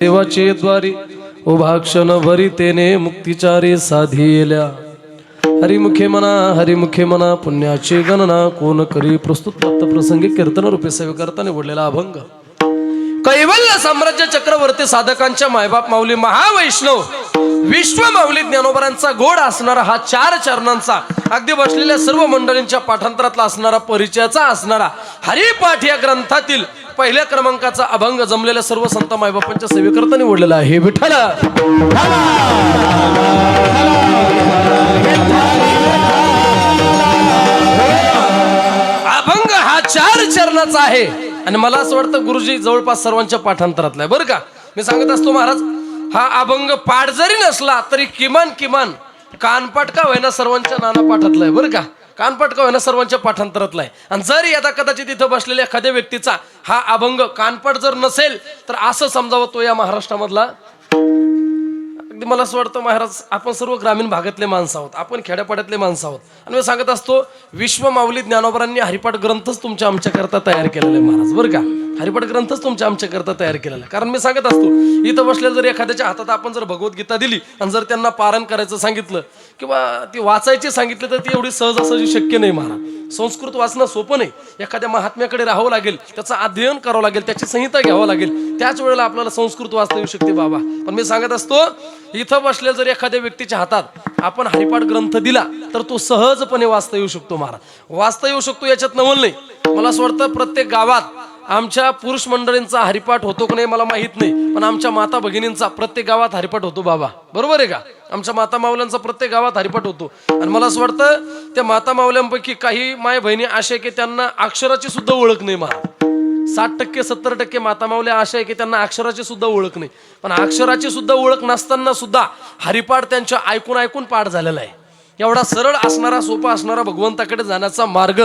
देवाचे द्वारी उभा क्षण भरी तेने मुक्तिचारे साधिल्या. हरिमुखे म्हणा पुण्याची गणना कोण करी. प्रस्तुत दत्त प्रसंगी कीर्तन रूपे सेवेकरता निवडलेला अभंग. कैवल्य साम्राज्य चक्रवर्ती साधकांच्या मायबाप माऊली महावैष्णव विश्व माऊली ज्ञानोबरांचा गोड असणारा हा 4 चरणांचा अगदी बसलेल्या सर्व मंडळींच्या पाठांतरातला असणारा परिचयाचा असणारा हरिपाठ या ग्रंथातील पहिल्या क्रमांकाचा अभंग जमलेल्या सर्व संत मायबापांच्या सेवेकरता निवडलेला आहे. विठ्ठल अभंग हा 4 चरणाचा आहे आणि मला असं वाटतं गुरुजी जवळपास सर्वांच्या पाठांतरातला आहे बरं का. मी सांगत असतो महाराज हा अभंग पाठ जरी नसला तरी किमान कानपाठ का होईना सर्वांच्या नाना पाठातला आहे बरं का. कानपाठ का होईना सर्वांच्या पाठांतरातला आहे. आणि जर यदा कदाचित तिथं बसलेल्या एखाद्या व्यक्तीचा हा अभंग कानपाठ जर नसेल तर असं समजावं तो या महाराष्ट्रामधला अगदी मला असं वाटतं महाराज आपण सर्व ग्रामीण भागातले माणसं आहोत, आपण खेड्यापाड्यातले माणसं आहोत. आणि मी सांगत असतो विश्व माऊली ज्ञानोबरांनी हरिपाठ ग्रंथच तुमच्या आमच्याकरता तयार केलेला आहे महाराज बरं का. हरिपाठ ग्रंथच तुमच्या आमच्याकरता तयार केलेला आहे. कारण मी सांगत असतो इथं बसलेलं जर एखाद्याच्या हातात आपण जर भगवद्गीता दिली आणि जर त्यांना पारायण करायचं सांगितलं किंवा ती वाचायची सांगितलं तर ती एवढी सहजासहजी शक्य नाही महाराज. संस्कृत वाचणं सोपं नाही. एखाद्या महात्म्याकडे राहावं लागेल, त्याचं अध्ययन करावं लागेल, त्याची संहिता घ्यावं लागेल, त्याच वेळेला आपल्याला संस्कृत वाचता येऊ शकते बाबा. पण मी सांगत असतो इथं बसलेलं जर एखाद्या व्यक्तीच्या हातात आपण हरिपाठ ग्रंथ दिला तर तो सहजपणे वाचता येऊ शकतो महाराज. वाचता येऊ शकतो याच्यात नवल नाही. मला असं वाटतं प्रत्येक गावात आमच्या पुरुष मंडळींचा हरिपाठ होतो की नाही मला माहित नाही, पण आमच्या माता भगिनींचा प्रत्येक गावात हरिपाठ होतो बाबा बरोबर आहे का. आमच्या माता माऊल्यांचा प्रत्येक गावात हरिपाठ होतो. आणि मला असं वाटतं त्या माता माऊल्यांपैकी काही माय बहिणी अशा की त्यांना अक्षराची सुद्धा ओळख नाही महाराज. 60% 70% माता माऊल्या अशा आहे की त्यांना अक्षराची सुद्धा ओळख नाही. पण अक्षराची सुद्धा ओळख नसताना सुद्धा हरिपाठ त्यांच्या ऐकून पाठ झालेला आहे. एवढा सरळ असणारा सोपा असणारा भगवंताकडे जाण्याचा मार्ग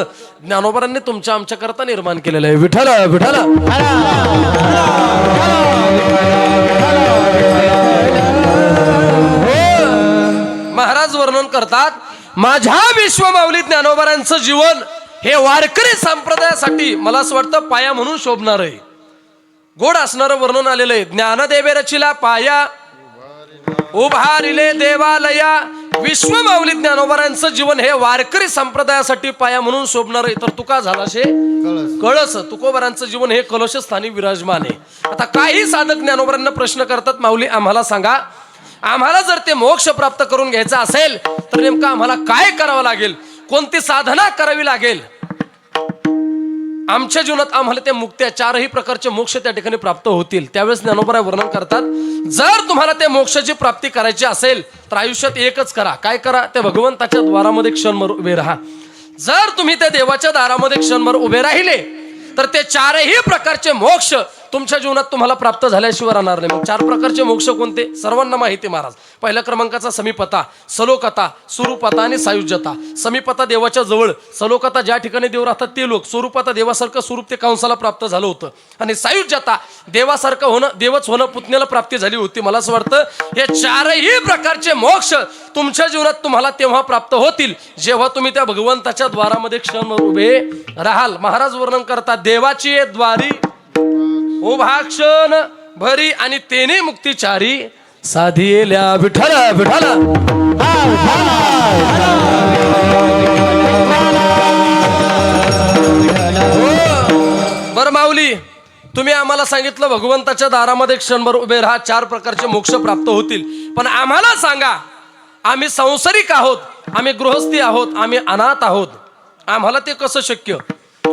ज्ञानोबरांनी तुमच्या आमच्याकरता निर्माण केलेला आहे. विठ्ठल विठ्ठल महाराज वर्णन करतात माझ्या विश्व माऊली ज्ञानोबरांचं जीवन हे वारकरी संप्रदायासाठी मला असं वाटतं पाया म्हणून शोभणार आहे. गोड असणारं वर्णन आलेलं आहे. ज्ञानदेवे रचिला पाया उभारिले देवालया. विश्व माऊली ज्ञानोबरांचं जीवन हे वारकरी संप्रदायासाठी पाया म्हणून शोभणार आहे. तर तुका झाला शे कळस. तुकोबरांचं जीवन हे कलश स्थानी विराजमान आहे. आता काही साधक ज्ञानोबरांना प्रश्न करतात माऊली आम्हाला सांगा आम्हाला जर ते मोक्ष प्राप्त करून घ्यायचा असेल तर नेमकं आम्हाला काय करावं लागेल, कोणती साधना करावी लागेल. आमच्या जीवनात आम्हाला ते मुक्त्या 4ही प्रकारचे मोक्ष त्या ठिकाणी प्राप्त होतील. त्यावेळेस ज्ञानोबा वर्णन करतात जर तुम्हाला ते मोक्षाची प्राप्ती करायची असेल तर आयुष्यात एकच करा. काय करा, त्या भगवंताच्या द्वारामध्ये क्षणभर उभे राहा. जर तुम्ही त्या देवाच्या दारामध्ये क्षणभर उभे राहिले तर ते 4ही प्रकारचे मोक्ष तुमच्या जीवनात तुम्हाला प्राप्त झाल्याशिवाय राहणार नाही. मग 4 प्रकारचे मोक्ष कोणते सर्वांना माहिती महाराज. पहिल्या क्रमांकाचा समीपता, सलोकता, स्वरूपता आणि सायुज्यता. समीपता देवाच्या जवळ, सलोकता ज्या ठिकाणी देव राहतात ते लोक, स्वरूपता देवासारखं स्वरूप ते कंसाला प्राप्त झालं होतं आणि सायुज्यता देवासारखं होणं, देवच होणं पुतण्याला प्राप्ती झाली होती. मला असं वाटतं हे 4ही प्रकारचे मोक्ष तुमच्या जीवनात तुम्हाला तेव्हा प्राप्त होतील जेव्हा तुम्ही त्या भगवंताच्या द्वारामध्ये क्षणभर उभे राहाल. महाराज वर्णन करतात देवाची द्वारी उभा क्षण भरी आणि तेने मुक्तिचारी साधिल्या. विठ्ठल विठ्ठल बर माऊली तुम्ही आम्हाला सांगितलं भगवंताच्या दारामध्ये क्षणभर उभे राहा 4 प्रकारचे मोक्ष प्राप्त होतील. पण आम्हाला सांगा आम्ही संसारिक आहोत, आम्ही गृहस्थी आहोत, आम्ही अनाथ आहोत, आम्हाला ते कसं शक्य,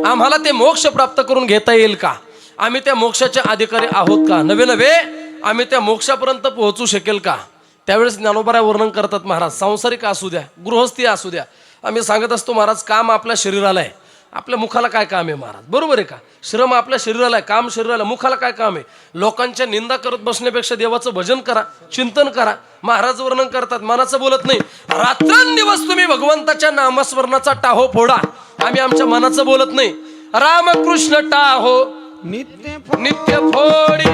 आम्हाला ते मोक्ष प्राप्त करून घेता येईल का, आम्ही त्या मोक्षाचे अधिकारी आहोत का, नवे आम्ही त्या मोक्षापर्यंत पोहोचू शकेल का. त्यावेळेस ज्ञानोबा वर्णन करतात महाराज संसारिक असू द्या गृहस्थी असू द्या. आम्ही सांगत असतो महाराज काम आपल्या शरीराला आहे, आपल्या मुखाला काय काम आहे महाराज बरोबर आहे का. श्रम आपल्या शरीराला आहे, काम शरीराला, मुखाला काय काम आहे. लोकांच्या निंदा करत बसण्यापेक्षा देवाचं भजन करा, चिंतन करा. महाराज वर्णन करतात मनाचं बोलत नाही रात्रंदिवस तुम्ही भगवंताच्या नामस्मरणाचा टाहो फोडा. आम्ही आमच्या मनाचं बोलत नाही. रामकृष्ण टाहो नित्य फोडी.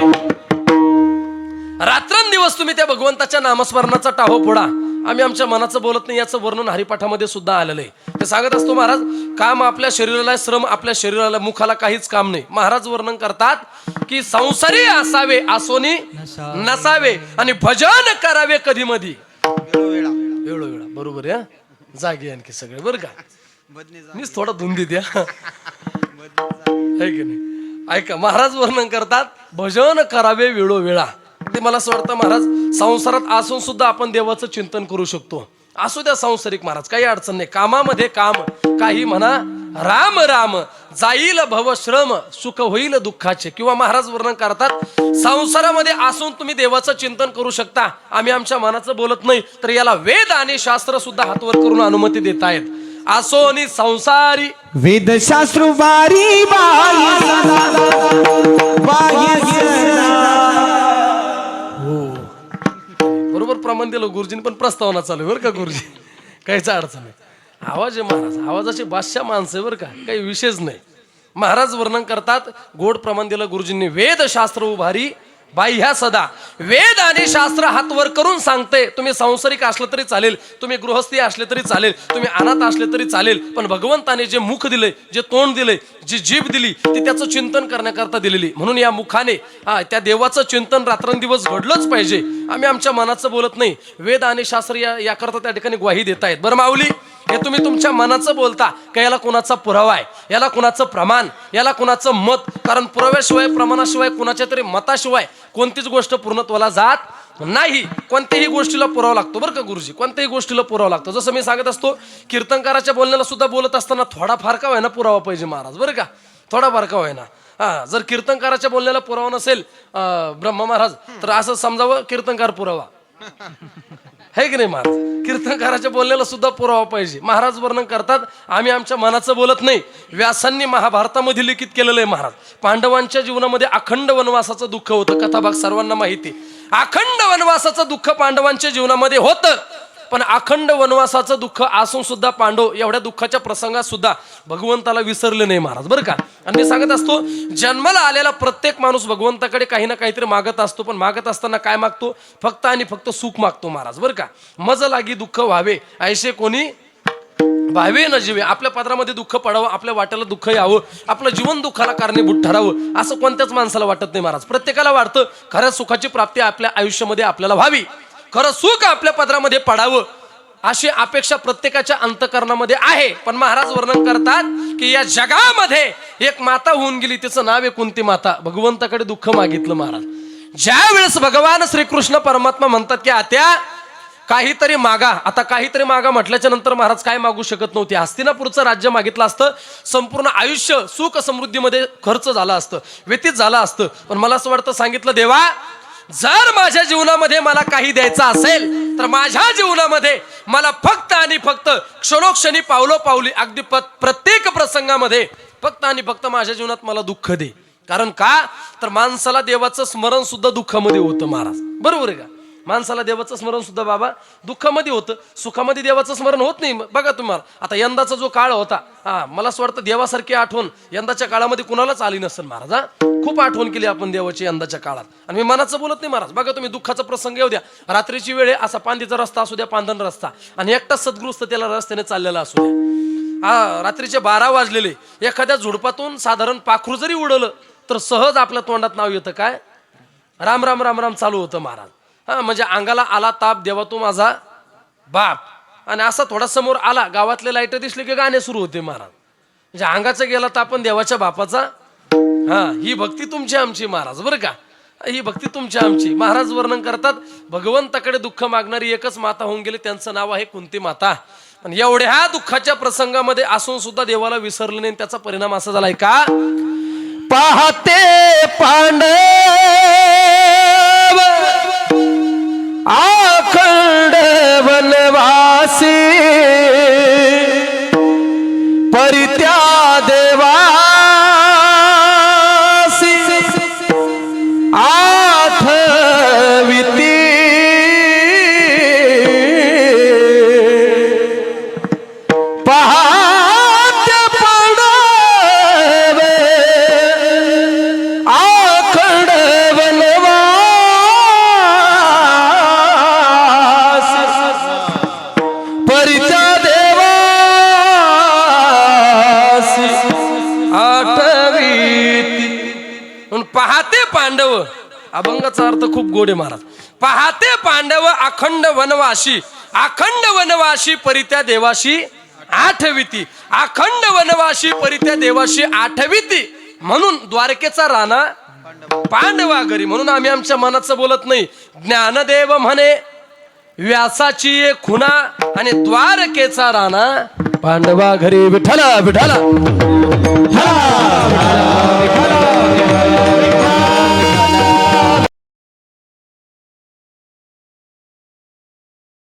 रात्रंदिवस तुम्ही त्या भगवंताच्या नामस्मरणाचा टाहो फोडा. आम्ही आमच्या मनाचं बोलत नाही याचं वर्णन हरिपाठामध्ये सुद्धा आलेलं आहे. ते सांगत असतो महाराज, काम आपल्या शरीराला, श्रम आपल्या शरीराला, मुखाला काहीच काम नाही. महाराज वर्णन करतात की संसारी असावे आसोनी नसावे आणि भजन करावे कधी मधी वेळोवेळा. बरोबर आहे, जागे आणखी सगळे बरं का. मीच थोडा धुंदी द्या आहे की नाही. ऐका, महाराज वर्णन करतात भजन करावे वेळोवेळा. ते मला असं वाटतं महाराज, संसारात असून सुद्धा आपण देवाचं चिंतन करू शकतो. असू द्या संसारिक महाराज, काही अडचण नाही. कामामध्ये काम, काही म्हणा राम राम, जाईल भवश्रम, सुख होईल दुःखाचे. किंवा महाराज वर्णन करतात, संसारामध्ये असून तुम्ही देवाचं चिंतन करू शकता. आम्ही आमच्या मनाचं बोलत नाही, तर याला वेद आणि शास्त्र सुद्धा हातवर करून अनुमती देत आहेत. असोनी संसारी वेद शास्त्र वारी बरोबर प्रमाण दिलं गुरुजींनी, पण प्रस्तावना चालू आहे बरं का गुरुजी, काहीच अडचण नाही. आवाज आहे महाराज, आवाजाची बादशाह माणसं आहे बरं का, काही विशेष नाही. महाराज वर्णन करतात, गोड प्रमाण दिलं गुरुजींनी. वेद शास्त्र उभारी बाई ह्या सदा, वेद आणि शास्त्र हातवर करून सांगते. तुम्ही संसारिक असलं तरी चालेल, तुम्ही गृहस्थी असले तरी चालेल, तुम्ही अनाथ असले तरी चालेल, पण भगवंताने जे मुख दिले, जे तोंड दिले, जी जीभ दिली, ती त्याचं चिंतन करण्याकरता दिलेली. म्हणून या मुखाने त्या देवाचं चिंतन रात्रंदिवस घडलंच पाहिजे. आम्ही आमच्या मनाचं बोलत नाही, वेद आणि शास्त्र याकरता त्या ठिकाणी ग्वाही देत आहेत. बरं माऊली, हे तुम्ही तुमच्या मनाचं बोलता का याला कुणाचा पुरावा आहे, याला कुणाचं प्रमाण, याला कुणाचं मत? कारण पुराव्याशिवाय, प्रमाणाशिवाय, कुणाच्या तरी मताशिवाय कोणतीच गोष्ट पूर्णत्वाला जात नाही. कोणत्याही गोष्टीला पुरावा लागतो बरं का गुरुजी, कोणत्याही गोष्टीला पुरावा लागतो. जसं मी सांगत असतो, कीर्तनकाराच्या बोलण्याला सुद्धा बोलत असताना थोडाफार का व्हायना पुरावा पाहिजे महाराज, बरं का, थोडाफार का व्हायना. जर कीर्तनकाराच्या बोलण्याला पुरावा नसेल ब्रह्मा महाराज, तर असं समजावं कीर्तनकार पुरावा है की नाही महाराज. कीर्तनकाराच्या बोलण्याला सुद्धा पुरावा पाहिजे. महाराज वर्णन करतात, आम्ही आमच्या मनाचं बोलत नाही. व्यासांनी महाभारतामध्ये लिखित केलेलं आहे महाराज. पांडवांच्या जीवनामध्ये अखंड वनवासाचं दुःख होतं, कथाभाग सर्वांना माहिती. अखंड वनवासाचं दुःख पांडवांच्या जीवनामध्ये होतं, पण अखंड वनवासाचं दुःख असून सुद्धा पांडव एवढ्या दुःखाच्या प्रसंगात सुद्धा भगवंताला विसरले नाही महाराज, बरं का. आणि मी सांगत असतो, जन्माला आलेला प्रत्येक माणूस भगवंताकडे काही ना काहीतरी मागत असतो, पण मागत असताना काय मागतो? फक्त आणि फक्त सुख मागतो महाराज, बरं का. मज लागी दुःख व्हावे ऐसे कोणी भावे न जीवे. आपल्या पदरामध्ये दुःख पडावं, आपल्या वाट्याला दुःख यावं, आपलं जीवन दुःखाला कारणीभूत ठरावं, असं कोणत्याच माणसाला वाटत नाही महाराज. प्रत्येकाला वाटतं खऱ्या सुखाची प्राप्ती आपल्या आयुष्यामध्ये आपल्याला व्हावी, खरं सुख आपल्या पदरामध्ये पडावं, अशी अपेक्षा प्रत्येकाच्या अंतकरणामध्ये आहे. पण महाराज वर्णन करतात की या जगामध्ये एक माता होऊन गेली, तिचं नाव आहे कुंती माता. भगवंताकडे दुःख मागितलं महाराज. ज्या वेळेस भगवान श्रीकृष्ण परमात्मा म्हणतात की आत्या काहीतरी मागा, आता काहीतरी मागा म्हटल्याच्या नंतर महाराज काय मागू शकत नव्हते. हस्तिनापूरचं राज्य मागितलं असतं, संपूर्ण आयुष्य सुख समृद्धीमध्ये खर्च झालं असतं, व्यतीत झालं असतं. पण मला असं वाटतं, सांगितलं देवा, जर माझ्या जीवनामध्ये मला काही द्यायचं असेल तर माझ्या जीवनामध्ये मला फक्त आणि फक्त क्षणोक्षणी, पावलोपावली, अगदी प्रत्येक प्रसंगामध्ये फक्त आणि फक्त माझ्या जीवनात मला दुःख दे. कारण का, तर माणसाला देवाचं स्मरण सुद्धा दुःखामध्ये होतं महाराज, बरोबर आहे का. माणसाला देवाचं स्मरण सुद्धा बाबा दुःखामध्ये होतं, सुखामध्ये देवाचं स्मरण होत नाही. बघा तुम्हाला आता यंदाचा जो काळ होता, मला असं वाटतं देवासारखी आठवण यंदाच्या काळामध्ये कुणालाच आली नसेल महाराज. खूप आठवण केली आपण देवाची यंदाच्या काळात. आणि मी मनाचं बोलत नाही महाराज. बघा तुम्ही, दुःखाचा प्रसंग येऊ द्या, रात्रीची वेळ आहे, असा पांदीचा रस्ता असू द्या, पांधन रस्ता, आणि एकटा सद्गृस्त त्याला रस्त्याने चाललेला असू द्या. रात्रीचे 12 वाजलेले, एखाद्या झुडपातून साधारण पाखरू जरी उडवलं तर सहज आपल्या तोंडात नाव येतं, काय राम राम राम राम चालू होतं महाराज. म्हणजे अंगाला आला ताप, देवा तू माझा बाप, आणि असा थोडा समोर आला, गावातले लाईट दिसले की गाणे सुरू होते महाराज. म्हणजे अंगाचं गेला ताप पण देवाच्या बापाचा. ही भक्ती तुमची आमची महाराज, बरं का, ही भक्ती तुमची आमची. महाराज वर्णन करतात, भगवंताकडे दुःख मागणारी एकच माता होऊन गेली, त्यांचं नाव आहे कुंती माता. पण एवढ्या दुःखाच्या प्रसंगामध्ये असून सुद्धा देवाला विसरले नाही. त्याचा परिणाम असा झालाय का, पाहते पांडव अखंड वनवासी, परित्या देवासी आठविती, पाहते पांडव अखंड अभंगाचा अर्थ खूप गोड आहे महाराज. पाहते पांडव अखंड वनवासी परित्या देवाशी आठविती. अखंड वनवासी परित्या देवाशी आठविती म्हणून द्वारकेचा राणा पांडवा घरी. म्हणून आम्ही आमच्या मनाचं बोलत नाही. ज्ञानदेव म्हणे व्यासाची एक खुणा आणि द्वारकेचा राणा पांडवा घरी. विठ्ठला विठ्ठला.